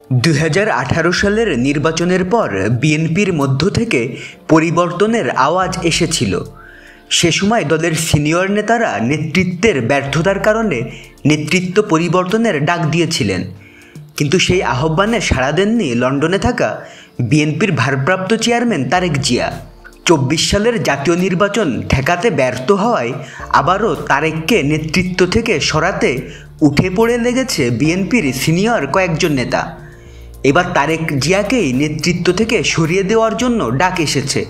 2018 সালের নির্বাচনের পর বিএনপির মধ্য থেকে পরিবর্তনের আওয়াজ এসেছিল। সে সময় দলের সিনিয়র নেতারা নেতৃত্বের ব্যর্থতার কারণে নেতৃত্ব পরিবর্তনের ডাক দিয়েছিলেন, কিন্তু সেই আহ্বানে সাড়া দেননি লন্ডনে থাকা বিএনপির ভারপ্রাপ্ত চেয়ারম্যান তারেক জিয়া। 24 সালের জাতীয় নির্বাচন ঠেকাতে ব্যর্থ হওয়ায় আবারও তারেককে নেতৃত্ব থেকে সরাতে উঠে পড়ে লেগেছে বিএনপির সিনিয়র কয়েকজন নেতা। এবার তারেক জিয়াকেই নেতৃত্ব থেকে সরিয়ে দেওয়ার জন্য ডাক এসেছে।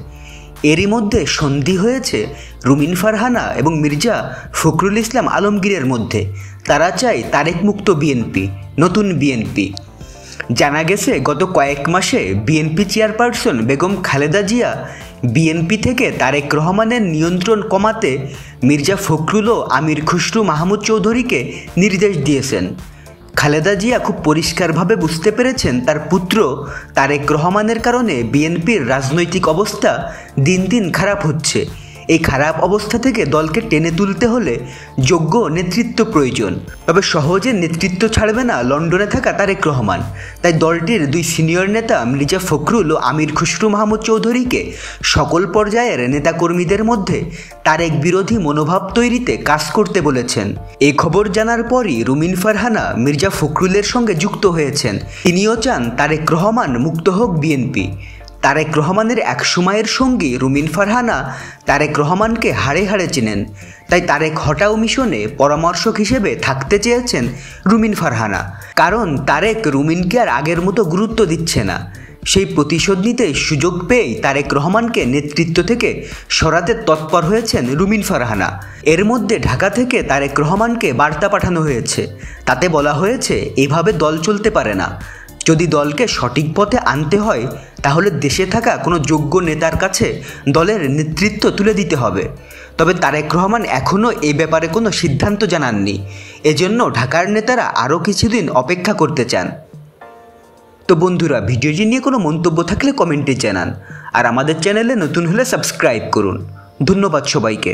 এরই মধ্যে সন্ধি হয়েছে রুমিন ফারহানা এবং মির্জা ফখরুল ইসলাম আলমগীরের মধ্যে। তারা চায় তারেক মুক্ত বিএনপি, নতুন বিএনপি। জানা গেছে গত কয়েক মাসে BNP chairperson Begum Khaleda Zia BNP থেকে তারেক রহমানের নিয়ন্ত্রণ কমাতে মির্জা ফখরুল ও আমির খুসরু মাহমুদ চৌধুরীকে নির্দেশ দিয়েছেন। খালেদা জিয়া খুব পরিষ্কারভাবে বুঝতে পেরেছেন তার পুত্র তারেক রহমানের কারণে বিএনপির রাজনৈতিক অবস্থা দিন দিন খারাপ হচ্ছে। এই খারাপ অবস্থা থেকে দলকে টেনে তুলতে হলে যোগ্য নেতৃত্ব প্রয়োজন। তবে সহজে নেতৃত্ব ছাড়বে না লন্ডনে থাকা তারেক রহমান। তাই দলটির দুই সিনিয়র নেতা মির্জা ফখরুল ও আমির খুসরু মাহমুদ চৌধুরীকে সকল পর্যায়ের নেতাকর্মীদের মধ্যে তারেক বিরোধী মনোভাব তৈরিতে কাজ করতে বলেছেন। এই খবর জানার পরই রুমিন ফারহানা মির্জা ফখরুলের সঙ্গে যুক্ত হয়েছেন। তিনিও চান তারেক রহমান মুক্ত হোক বিএনপি। তারেক রহমানের এক সময়ের সঙ্গী রুমিন ফারহানা তারেক রহমানকে হাড়ে হাড়ে চেনেন, তাই তারেক হটাও মিশনে পরামর্শক হিসেবে থাকতে চেয়েছেন রুমিন ফারহানা। কারণ তারেক রুমিনকে আর আগের মতো গুরুত্ব দিচ্ছে না। সেই প্রতিশোধ নিতে সুযোগ পেয়েই তারেক রহমানকে নেতৃত্ব থেকে সরাতে তৎপর হয়েছেন রুমিন ফারহানা। এর মধ্যে ঢাকা থেকে তারেক রহমানকে বার্তা পাঠানো হয়েছে। তাতে বলা হয়েছে, এভাবে দল চলতে পারে না। যদি দলকে সঠিক পথে আনতে হয় তাহলে দেশে থাকা কোনো যোগ্য নেতার কাছে দলের নেতৃত্ব তুলে দিতে হবে। তবে তারেক রহমান এখনও এ ব্যাপারে কোনো সিদ্ধান্ত জানাননি। এজন্য ঢাকার নেতারা আরও কিছুদিন অপেক্ষা করতে চান। তো বন্ধুরা, ভিডিওটি নিয়ে কোনো মন্তব্য থাকলে কমেন্টে জানান, আর আমাদের চ্যানেলে নতুন হলে সাবস্ক্রাইব করুন। ধন্যবাদ সবাইকে।